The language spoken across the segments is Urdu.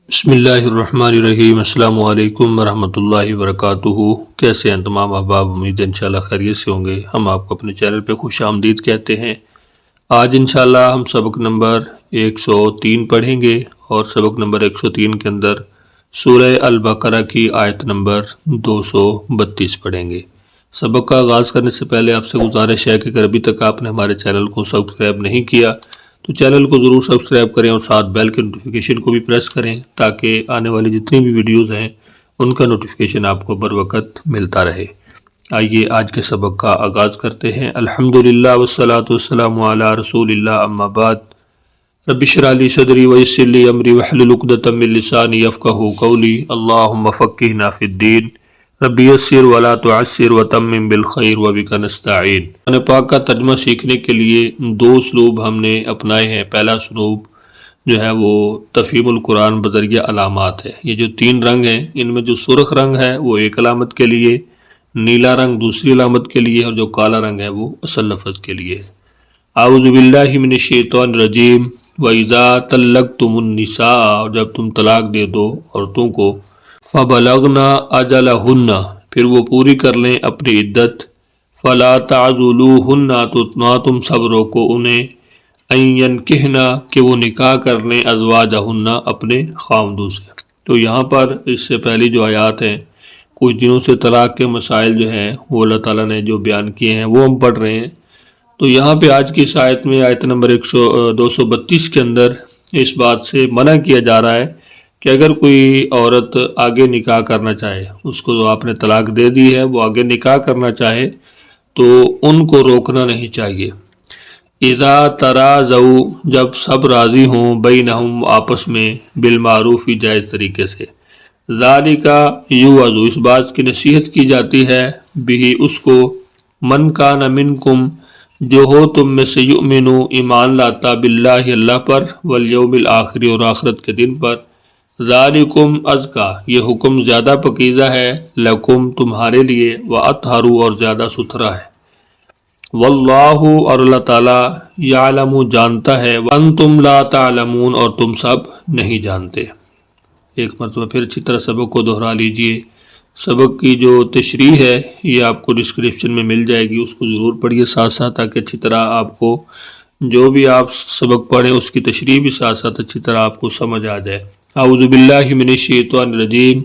بسم اللہ الرحمن الرحیم۔ السلام علیکم ورحمۃ اللہ وبرکاتہ۔ کیسے ہیں تمام احباب؟ امید ہے انشاءاللہ خیریت سے ہوں گے۔ ہم آپ کو اپنے چینل پہ خوش آمدید کہتے ہیں۔ آج انشاءاللہ ہم سبق نمبر 103 پڑھیں گے اور سبق نمبر 103 کے اندر سورہ البقرہ کی آیت نمبر 232 پڑھیں گے۔ سبق کا آغاز کرنے سے پہلے آپ سے گزارش ہے کہ اگر ابھی تک آپ نے ہمارے چینل کو سبسکرائب نہیں کیا تو چینل کو ضرور سبسکرائب کریں اور ساتھ بیل کے نوٹیفیکیشن کو بھی پریس کریں تاکہ آنے والی جتنی بھی ویڈیوز ہیں ان کا نوٹیفیکیشن آپ کو بر وقت ملتا رہے۔ آئیے آج کے سبق کا آغاز کرتے ہیں۔ الحمدللہ والصلاة والسلام علی رسول اللہ، اما بعد۔ رب اشرح لی صدری ویسر لی امری واحلل عقدۃ من لسانی یفقہوا قولی۔ اللہم فقہنا فی الدین، رب یسر ولا تعسر وتمم بالخیر وبک نستعین۔ قرآن پاک کا ترجمہ سیکھنے کے لیے دو اسلوب ہم نے اپنائے ہیں۔ پہلا اسلوب جو ہے وہ تفہیم القرآن بذریعہ علامات ہے۔ یہ جو تین رنگ ہیں ان میں جو سرخ رنگ ہے وہ ایک علامت کے لیے، نیلا رنگ دوسری علامت کے لیے، اور جو کالا رنگ ہے وہ اصل لفظ کے لیے۔ اعوذ باللہ من الشیطان الرجیم۔ وَإِذَا طَلَّقْتُمُ النِّسَاءَ، اور جب تم طلاق دے دو عورتوں کو، فَبَلَغْنَا أَجَلَهُنَّ، پھر وہ پوری کر لیں اپنی عدت، فَلَا تَعْضُلُوهُنَّ، تو نہ تم سب روکو انہیں، أَن يَنكِحْنَ، کہ وہ نکاح کر لیں، أَزْوَاجَهُنَّ، اپنے خامدوں سے۔ تو یہاں پر اس سے پہلی جو آیات ہیں کچھ دنوں سے طلاق کے مسائل جو ہیں وہ اللہ تعالیٰ نے جو بیان کیے ہیں وہ ہم پڑھ رہے ہیں۔ تو یہاں پہ آج کی اس آیت میں آیت نمبر 232 کے اندر اس بات سے منع کیا جا رہا ہے کہ اگر کوئی عورت آگے نکاح کرنا چاہے، اس کو جو آپ نے طلاق دے دی ہے وہ آگے نکاح کرنا چاہے تو ان کو روکنا نہیں چاہیے۔ اذا تراضوا، جب سب راضی ہوں، بینہم، آپس میں، بالمعروف، جائز طریقے سے، ذالک یوعظ، اس بات کی نصیحت کی جاتی ہے، بھی اس کو، من کان منکم، جو ہو تم میں سے، یؤمنو، ایمان لاتا، باللہ، اللہ پر، والیوم الآخر، اور آخرت کے دن پر، ذالکم ازکا، یہ حکم زیادہ پاکیزہ ہے، لکم، تمہارے لیے، واطہر، اور زیادہ ستھرا ہے، واللہ، اور اللہ تعالیٰ، یعلم، جانتا ہے، وانتم لا تعلمون، اور تم سب نہیں جانتے۔ ایک مرتبہ پھر اچھی طرح سبق کو دہرا لیجئے۔ سبق کی جو تشریح ہے یہ آپ کو ڈسکرپشن میں مل جائے گی، اس کو ضرور پڑھیے ساتھ ساتھ تاکہ اچھی طرح آپ کو جو بھی آپ سبق پڑھیں اس کی تشریح بھی ساتھ ساتھ اچھی طرح آپ کو سمجھ آ جائے۔ اعوذ باللہ من الشیطان الرجیم۔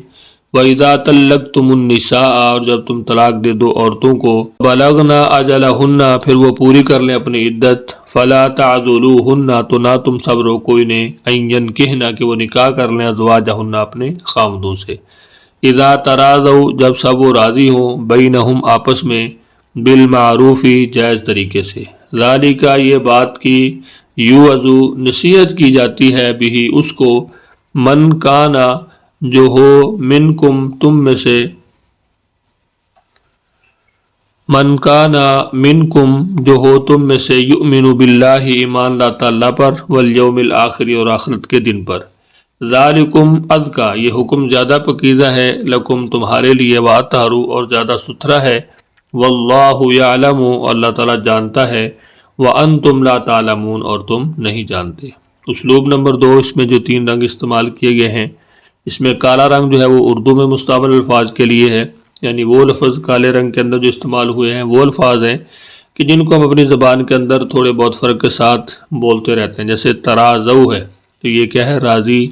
وَإِذَا طَلَّقْتُمُ النِّسَاءَ، اور جب تم طلاق دے دو عورتوں کو، بَلَغْنَا أَجَلَهُنَّ، پھر وہ پوری کر لیں اپنی عدت، فَلَا تَعْضُلُوهُنَّ، تو نہ تم سب روکو انہیں، أَن يَنكِحْنَ، کہ وہ نکاح کر لیں، أَزْوَاجَهُنَّ، اپنے خامدوں سے، اذا تراضوا، جب سب وہ راضی ہوں، بینہم، آپس میں، بالمعروف، جائز طریقے سے، ذالک، یہ بات کی، یوعظ، نصیحت کی جاتی ہے، بھی اس کو، من کانا، جو ہو، منکم، تم میں سے، من کانا منکم، جو ہو تم میں سے، یؤمن باللہ، ایمان لاتا اللہ پر، والیوم الآخر، اور آخرت کے دن پر، ذالکم ازکا، یہ حکم زیادہ پاکیزہ ہے، لکم، تمہارے لیے، واطہر، اور زیادہ ستھرا ہے، واللہ یعلم، اللہ تعالیٰ جانتا ہے، وانتم لا تعلمون، اور تم نہیں جانتے۔ اسلوب نمبر 2، اس میں جو تین رنگ استعمال کیے گئے ہیں، اس میں کالا رنگ جو ہے وہ اردو میں مستعمل الفاظ کے لیے ہے، یعنی وہ لفظ کالے رنگ کے اندر جو استعمال ہوئے ہیں وہ الفاظ ہیں کہ جن کو ہم اپنی زبان کے اندر تھوڑے بہت فرق کے ساتھ بولتے رہتے ہیں۔ جیسے تراضوا ہے تو یہ کیا ہے؟ راضی،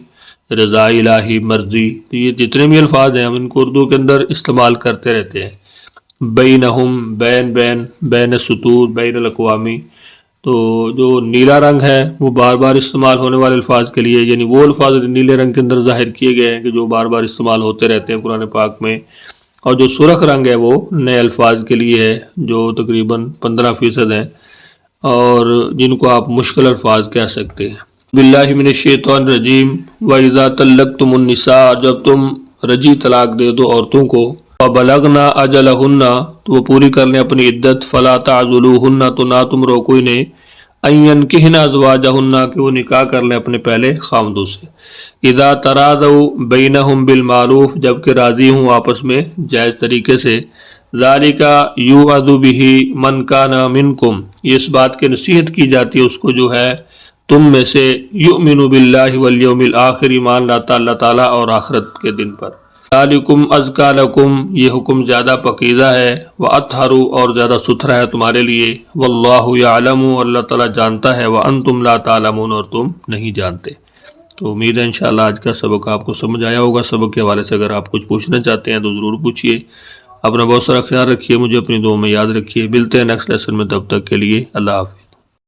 رضا الہی، مرضی، تو یہ جتنے بھی الفاظ ہیں ہم ان کو اردو کے اندر استعمال کرتے رہتے ہیں۔ بینہم، بین، بین السطور، بین الاقوامی، تو جو نیلا رنگ ہے وہ بار بار استعمال ہونے والے الفاظ کے لیے، یعنی وہ الفاظ نیلے رنگ کے اندر ظاہر کیے گئے ہیں کہ جو بار بار استعمال ہوتے رہتے ہیں قرآن پاک میں، اور جو سرخ رنگ ہے وہ نئے الفاظ کے لیے ہے جو تقریباً 15% ہیں اور جن کو آپ مشکل الفاظ کہہ سکتے ہیں۔ باللہ من الشیطان الرجیم۔ وَإِذَا طَلَّقْتُمُ النِّسَاءَ، جب تم رجی طلاق دے دو عورتوں کو، فَبَلَغْنَا أَجَلَهُنَّ، تو وہ پوری کر لیں اپنی عدت، فَلَا تَعْضُلُوهُنَّ، تو نہ تم روکو انہیں، أَن يَنكِحْنَ أَزْوَاجَهُنَّ، کہ وہ نکاح کر لیں اپنے پہلے خامدوں سے، اذا تراضوا بینہم بالمعروف، جب کہ راضی ہوں آپس میں جائز طریقے سے، ذالک یوعظ بہ من کان منکم، یہ اس بات کی نصیحت کی جاتی ہے اس کو جو ہے تم میں سے یؤمن باللہ والیوم الآخر ایمان لاتا اللہ تعالیٰ اور آخرت کے دن پر۔ ذالکم ازکا لکم یہ حکم زیادہ پاکیزہ ہے، واطہر اور زیادہ ستھرا ہے تمہارے لیے، واللہ یعلم اور اللہ تعالیٰ جانتا ہے، وانتم لا تعلمون اور تم نہیں جانتے۔ تو امید ہے انشاءاللہ آج کا سبق آپ کو سمجھ آیا ہوگا۔ سبق کے حوالے سے اگر آپ کچھ پوچھنا چاہتے ہیں تو ضرور پوچھیے۔ اپنا بہت سارا خیال رکھیے، مجھے اپنی دعاؤں میں یاد رکھیے۔ ملتے ہیں نیکسٹ لیسن میں، تب تک کے لیے اللہ حافظ۔